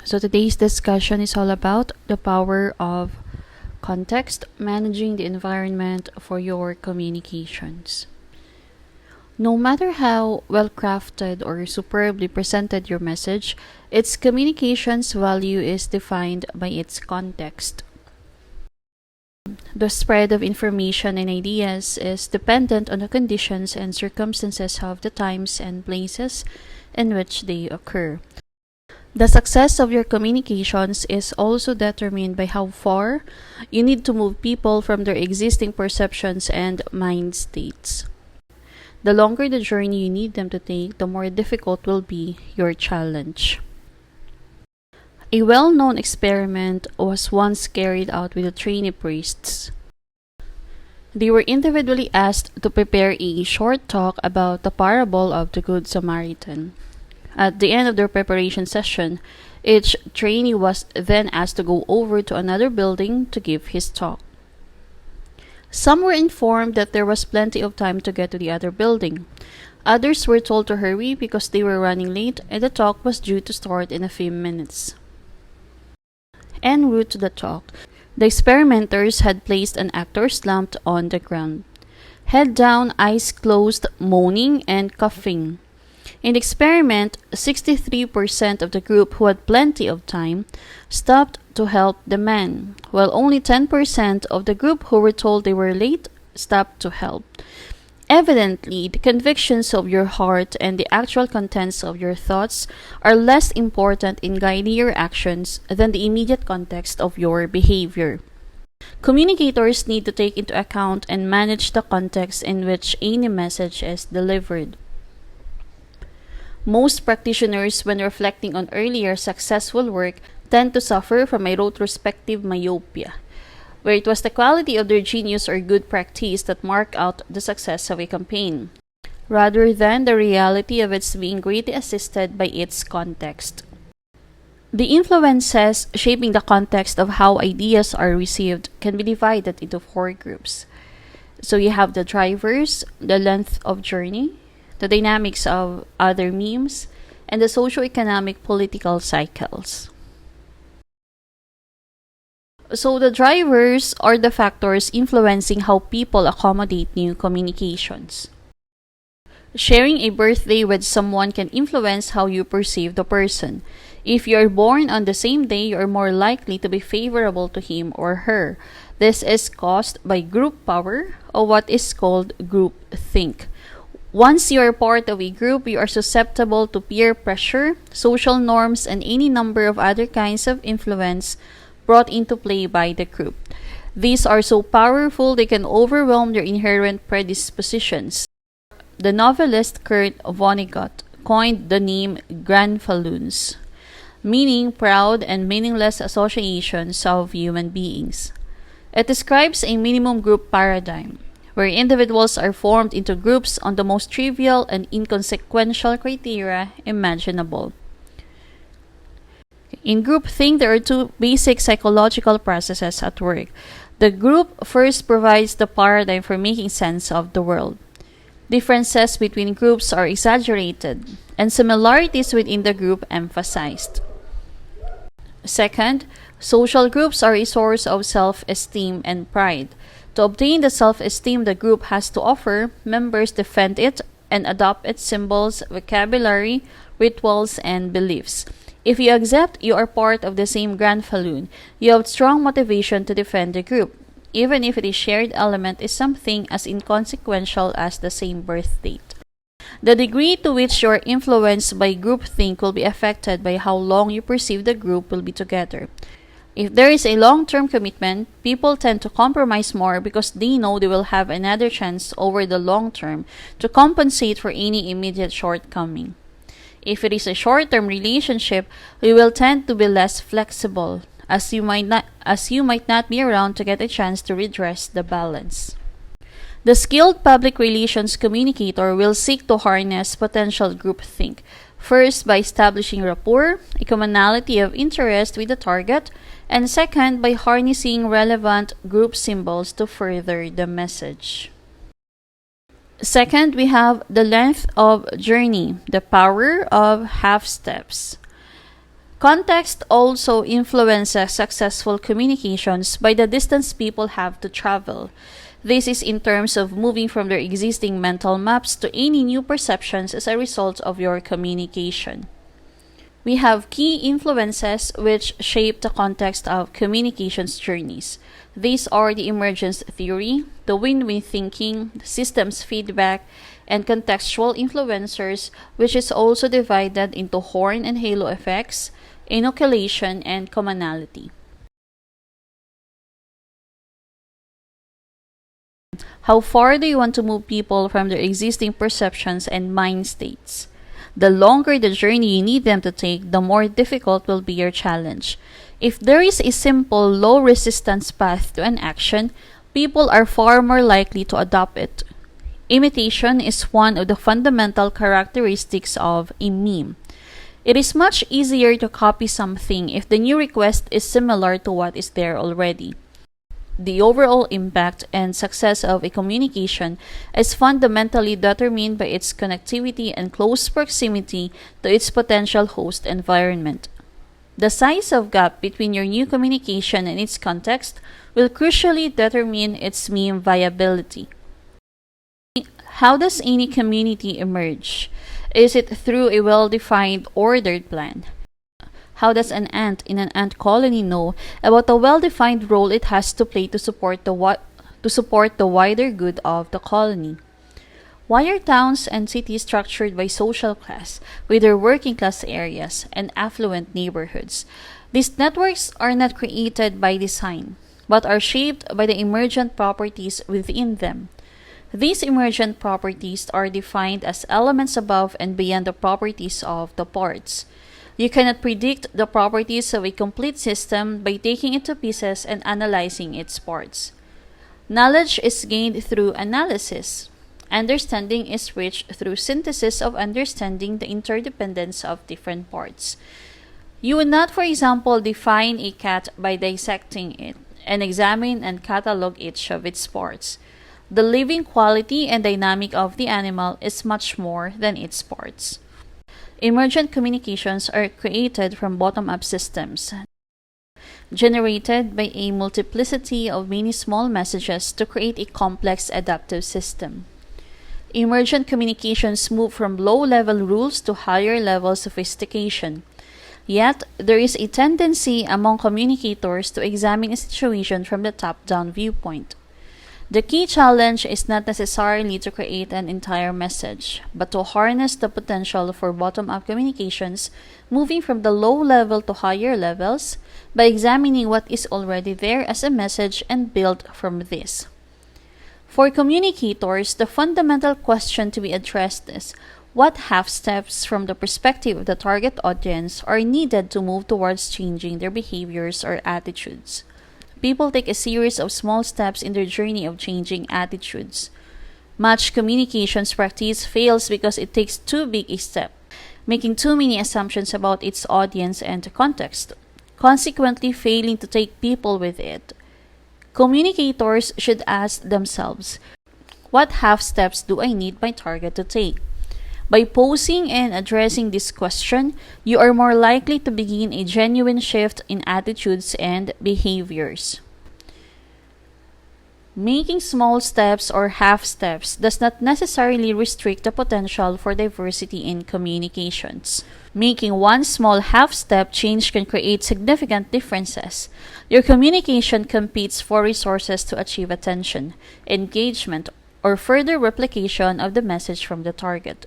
So today's discussion is all about the power of context, managing the environment for your communications. No matter how well crafted or superbly presented your message, its communications value is defined by its context. The spread of information and ideas is dependent on the conditions and circumstances of the times and places in which they occur. The success of your communications is also determined by how far you need to move people from their existing perceptions and mind states. The longer the journey you need them to take, the more difficult will be your challenge. A well-known experiment was once carried out with the trainee priests. They were individually asked to prepare a short talk about the parable of the Good Samaritan. At the end of their preparation session, each trainee was then asked to go over to another building to give his talk. Some were informed that there was plenty of time to get to the other building. Others were told to hurry because they were running late and the talk was due to start in a few minutes. En route to the talk, the experimenters had placed an actor slumped on the ground, head down, eyes closed, moaning and coughing. In the experiment, 63% of the group who had plenty of time stopped to help the man, while only 10% of the group who were told they were late stopped to help. Evidently, the convictions of your heart and the actual contents of your thoughts are less important in guiding your actions than the immediate context of your behavior. Communicators need to take into account and manage the context in which any message is delivered. Most practitioners, when reflecting on earlier successful work, tend to suffer from a retrospective myopia, where it was the quality of their genius or good practice that marked out the success of a campaign, rather than the reality of its being greatly assisted by its context. The influences shaping the context of how ideas are received can be divided into 4 groups. So you have the drivers, the length of journey, the dynamics of other memes, and the socio-economic political cycles. So the drivers are the factors influencing how people accommodate new communications. Sharing a birthday with someone can influence how you perceive the person. If you are born on the same day, you are more likely to be favorable to him or her. This is caused by group power, or what is called group think. Once you are part of a group, you are susceptible to peer pressure, social norms, and any number of other kinds of influence brought into play by the group. These are so powerful they can overwhelm your inherent predispositions. The novelist Kurt Vonnegut coined the name granfalloons, meaning proud and meaningless associations of human beings. It describes a minimum group paradigm, where individuals are formed into groups on the most trivial and inconsequential criteria imaginable. In groupthink, there are 2 basic psychological processes at work. The group first provides the paradigm for making sense of the world. Differences between groups are exaggerated, and similarities within the group emphasized. Second, social groups are a source of self-esteem and pride. To obtain the self-esteem the group has to offer, members defend it and adopt its symbols, vocabulary, rituals, and beliefs. If you accept you are part of the same granfalloon, you have strong motivation to defend the group, even if the shared element is something as inconsequential as the same birth date. The degree to which you are influenced by groupthink will be affected by how long you perceive the group will be together. If there is a long-term commitment, people tend to compromise more because they know they will have another chance over the long term to compensate for any immediate shortcoming. If it is a short-term relationship, you will tend to be less flexible, as you might not be around to get a chance to redress the balance. The skilled public relations communicator will seek to harness potential groupthink, first by establishing rapport, a commonality of interest with the target, and second by harnessing relevant group symbols to further the message. Second, we have the length of journey, the power of half steps. Context also influences successful communications by the distance people have to travel. This is in terms of moving from their existing mental maps to any new perceptions as a result of your communication. We have key influences which shape the context of communications journeys. These are the emergence theory, the win-win thinking, the systems feedback, and contextual influencers, which is also divided into horn and halo effects, inoculation, and commonality. How far do you want to move people from their existing perceptions and mind states? The longer the journey you need them to take, the more difficult will be your challenge. If there is a simple, low resistance path to an action, people are far more likely to adopt it. Imitation is one of the fundamental characteristics of a meme. It is much easier to copy something if the new request is similar to what is there already. The overall impact and success of a communication is fundamentally determined by its connectivity and close proximity to its potential host environment. The size of gap between your new communication and its context will crucially determine its meme viability. How does any community emerge? Is it through a well-defined, ordered plan? How does an ant in an ant colony know about the well-defined role it has to play to support the wider good of the colony? Why are towns and cities structured by social class, with their working class areas and affluent neighborhoods? These networks are not created by design, but are shaped by the emergent properties within them. These emergent properties are defined as elements above and beyond the properties of the parts. You cannot predict the properties of a complete system by taking it to pieces and analyzing its parts. Knowledge is gained through analysis. Understanding is reached through synthesis of understanding the interdependence of different parts. You would not, for example, define a cat by dissecting it and examine and catalog each of its parts. The living quality and dynamic of the animal is much more than its parts. Emergent communications are created from bottom-up systems, generated by a multiplicity of many small messages to create a complex adaptive system. Emergent communications move from low-level rules to higher-level sophistication. Yet, there is a tendency among communicators to examine a situation from the top-down viewpoint. The key challenge is not necessarily to create an entire message, but to harness the potential for bottom-up communications, moving from the low level to higher levels, by examining what is already there as a message and build from this. For communicators, the fundamental question to be addressed is, what half steps from the perspective of the target audience are needed to move towards changing their behaviors or attitudes? People take a series of small steps in their journey of changing attitudes. Much communications practice fails because it takes too big a step, making too many assumptions about its audience and context, consequently failing to take people with it. Communicators should ask themselves, what half steps do I need my target to take? By posing and addressing this question, you are more likely to begin a genuine shift in attitudes and behaviors. Making small steps or half steps does not necessarily restrict the potential for diversity in communications. Making one small half step change can create significant differences. Your communication competes for resources to achieve attention, engagement, or further replication of the message from the target.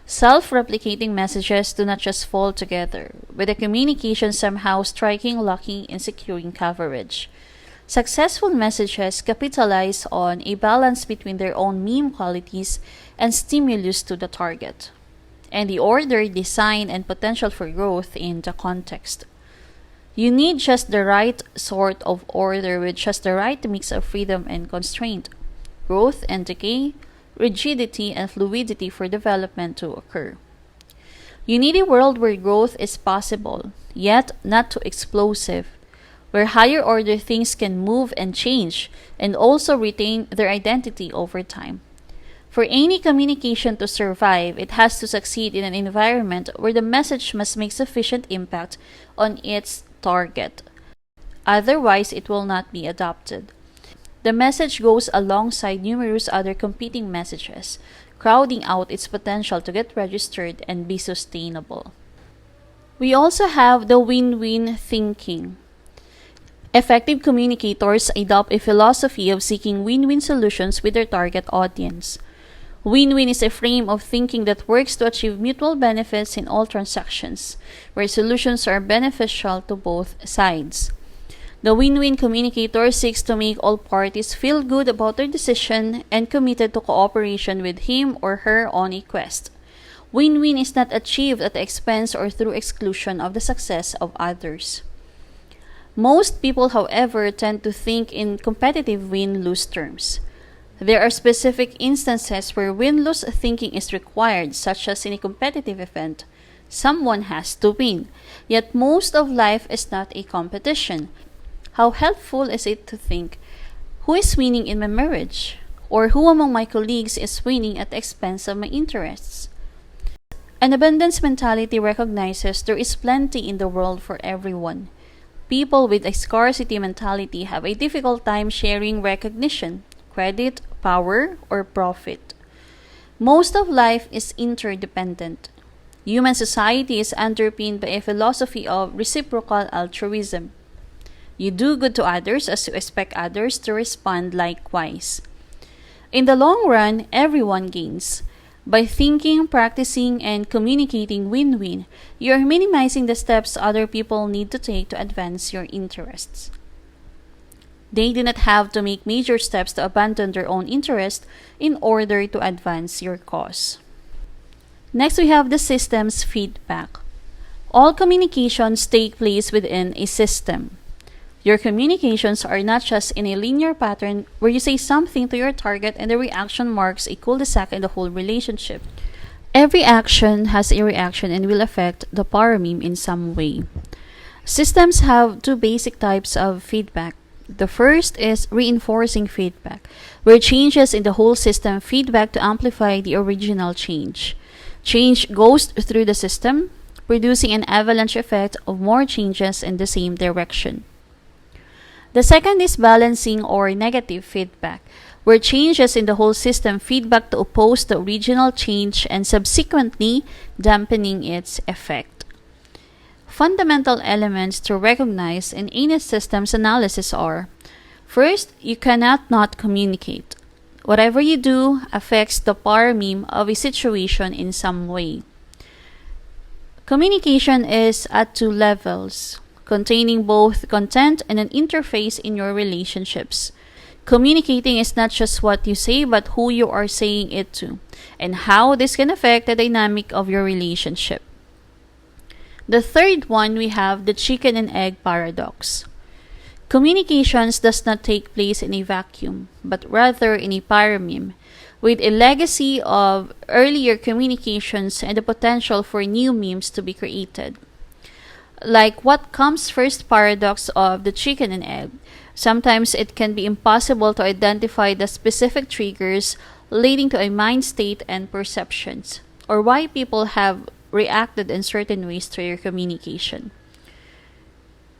Self-replicating messages do not just fall together, with the communication somehow striking lucky in securing coverage. Successful messages capitalize on a balance between their own meme qualities and stimulus to the target, and the order, design, and potential for growth in the context. You need just the right sort of order with just the right mix of freedom and constraint, growth and decay, rigidity and fluidity for development to occur. You need a world where growth is possible, yet not too explosive, where higher order things can move and change and also retain their identity over time. For any communication to survive, it has to succeed in an environment where the message must make sufficient impact on its target. Otherwise, it will not be adopted. The message goes alongside numerous other competing messages, crowding out its potential to get registered and be sustainable. We also have the win-win thinking. Effective communicators adopt a philosophy of seeking win-win solutions with their target audience. Win-win is a frame of thinking that works to achieve mutual benefits in all transactions, where solutions are beneficial to both sides. The win-win communicator seeks to make all parties feel good about their decision and committed to cooperation with him or her on a quest. Win-win is not achieved at the expense or through exclusion of the success of others. Most people, however, tend to think in competitive win-lose terms. There are specific instances where win-lose thinking is required, such as in a competitive event. Someone has to win, yet most of life is not a competition. How helpful is it to think, who is winning in my marriage? Or who among my colleagues is winning at the expense of my interests? An abundance mentality recognizes there is plenty in the world for everyone. People with a scarcity mentality have a difficult time sharing recognition, credit, power, or profit. Most of life is interdependent. Human society is underpinned by a philosophy of reciprocal altruism. You do good to others as you expect others to respond likewise. In the long run, everyone gains. By thinking, practicing, and communicating win-win, you are minimizing the steps other people need to take to advance your interests. They do not have to make major steps to abandon their own interest in order to advance your cause. Next, we have the system's feedback. All communications take place within a system. Your communications are not just in a linear pattern where you say something to your target and the reaction marks a cul-de-sac in the whole relationship. Every action has a reaction and will affect the power meme in some way. Systems have two basic types of feedback. The first is reinforcing feedback, where changes in the whole system feedback to amplify the original change. Change goes through the system, producing an avalanche effect of more changes in the same direction. The second is balancing or negative feedback, where changes in the whole system feedback to oppose the original change and subsequently dampening its effect. Fundamental elements to recognize in any systems analysis are: first, you cannot not communicate. Whatever you do affects the power meme of a situation in some way. Communication is at two levels, containing both content and an interface in your relationships. Communicating is not just what you say, but who you are saying it to, and how this can affect the dynamic of your relationship. The third one, we have the chicken and egg paradox. Communications does not take place in a vacuum, but rather in a pyramid, with a legacy of earlier communications and the potential for new memes to be created. Like what comes first paradox of the chicken and egg, sometimes it can be impossible to identify the specific triggers leading to a mind state and perceptions, or why people have reacted in certain ways to your communication.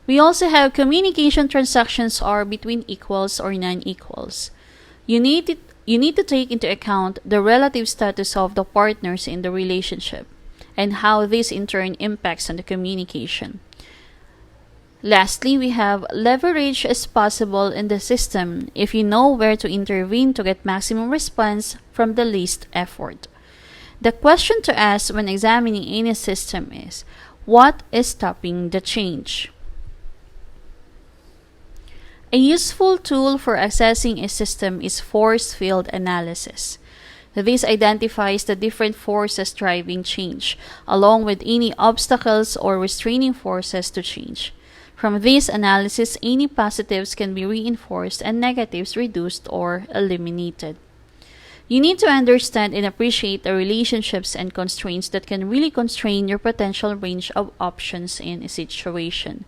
We also have communication transactions are between equals or non-equals. You need to take into account the relative status of the partners in the relationship and how this in turn impacts on the communication. Lastly, we have leverage is possible in the system if you know where to intervene to get maximum response from the least effort. The question to ask when examining any system is, what is stopping the change? A useful tool for assessing a system is force field analysis. This identifies the different forces driving change, along with any obstacles or restraining forces to change. From this analysis, any positives can be reinforced and negatives reduced or eliminated. You need to understand and appreciate the relationships and constraints that can really constrain your potential range of options in a situation.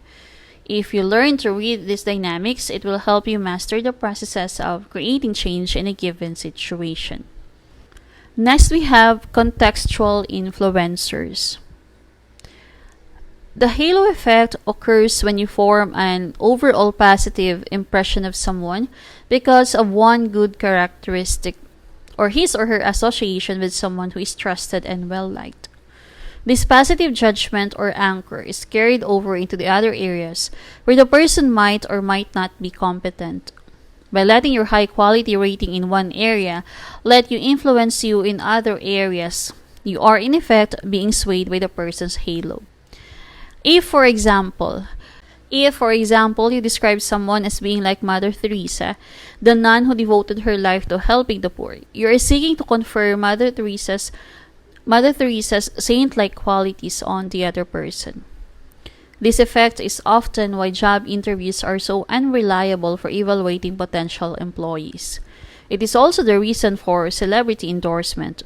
If you learn to read these dynamics, it will help you master the processes of creating change in a given situation. Next, we have contextual influencers. The halo effect occurs when you form an overall positive impression of someone because of one good characteristic or his or her association with someone who is trusted and well liked. This positive judgment or anchor is carried over into the other areas where the person might or might not be competent. By letting your high quality rating in one area let you influence you in other areas, you are in effect being swayed by the person's halo. If, for example, you describe someone as being like Mother Teresa, the nun who devoted her life to helping the poor, you are seeking to confer Mother Teresa's saint-like qualities on the other person. This effect is often why job interviews are so unreliable for evaluating potential employees. It is also the reason for celebrity endorsement.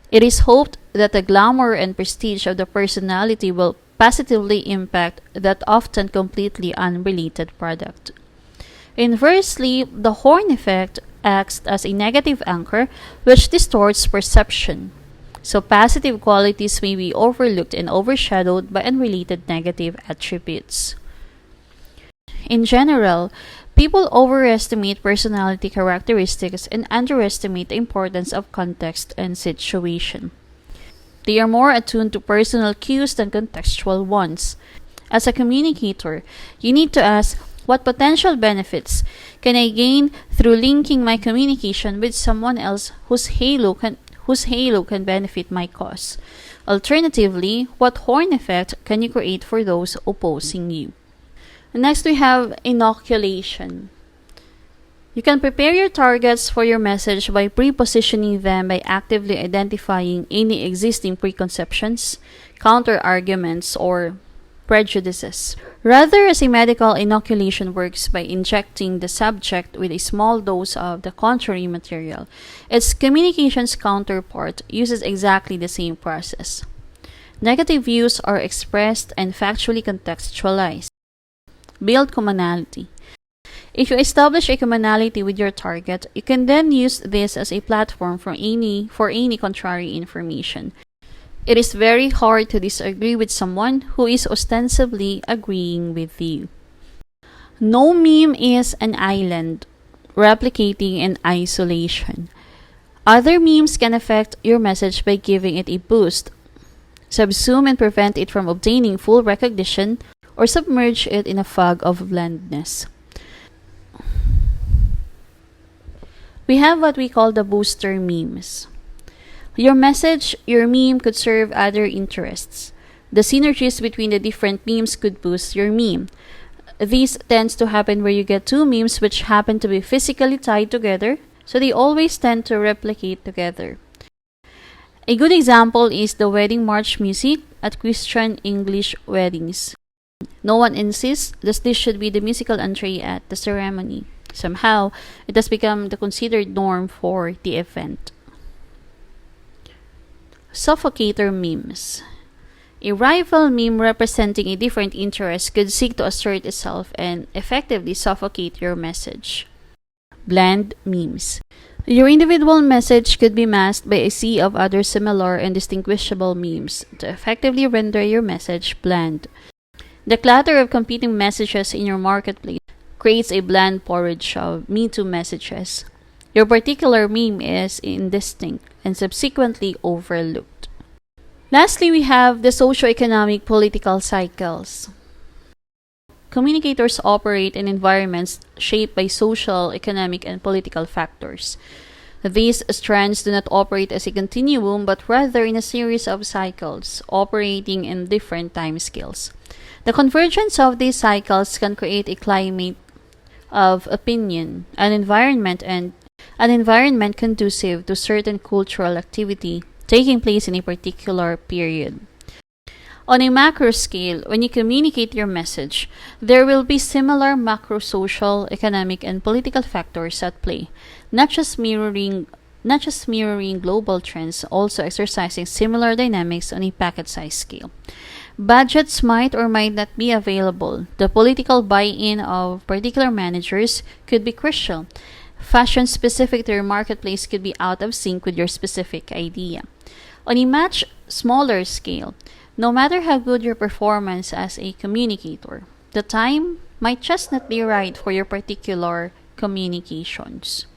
It is hoped that the glamour and prestige of the personality will positively impact that often completely unrelated product. Inversely, the horn effect acts as a negative anchor which distorts perception. So positive qualities may be overlooked and overshadowed by unrelated negative attributes. In general, people overestimate personality characteristics and underestimate the importance of context and situation. They are more attuned to personal cues than contextual ones. As a communicator, you need to ask, what potential benefits can I gain through linking my communication with someone else whose halo can benefit my cause? Alternatively, what horn effect can you create for those opposing you? Next, we have inoculation. You can prepare your targets for your message by pre-positioning them by actively identifying any existing preconceptions, counter-arguments, or prejudices. Rather, as a medical inoculation works by injecting the subject with a small dose of the contrary material, its communications counterpart uses exactly the same process. Negative views are expressed and factually contextualized. Build commonality. If you establish a commonality with your target, you can then use this as a platform for any contrary information. It is very hard to disagree with someone who is ostensibly agreeing with you. No meme is an island, replicating in isolation. Other memes can affect your message by giving it a boost, subsume and prevent it from obtaining full recognition, or submerge it in a fog of blandness. We have what we call the booster memes. Your meme could serve other interests. The synergies between the different memes could boost your meme. This tends to happen where you get two memes which happen to be physically tied together, so they always tend to replicate together. A good example is the wedding march music at Christian English weddings. No one insists that this should be the musical entree at the ceremony. Somehow, it has become the considered norm for the event. Suffocator memes. A rival meme representing a different interest could seek to assert itself and effectively suffocate your message. Bland memes. Your individual message could be masked by a sea of other similar and distinguishable memes to effectively render your message bland. The clutter of competing messages in your marketplace creates a bland porridge of Me Too messages. Your particular meme is indistinct and subsequently overlooked. Lastly, we have the socio-economic political cycles. Communicators operate in environments shaped by social, economic, and political factors. These strands do not operate as a continuum but rather in a series of cycles, operating in different timescales. The convergence of these cycles can create a climate of opinion, an environment conducive to certain cultural activity taking place in a particular period. On a macro scale, when you communicate your message, there will be similar macro social, economic, and political factors at play, not just mirroring global trends, also exercising similar dynamics on a packet size scale. Budgets might or might not be available. The political buy-in of particular managers could be crucial. Fashion specific to your marketplace could be out of sync with your specific idea. On a much smaller scale, no matter how good your performance as a communicator, the time might just not be right for your particular communications.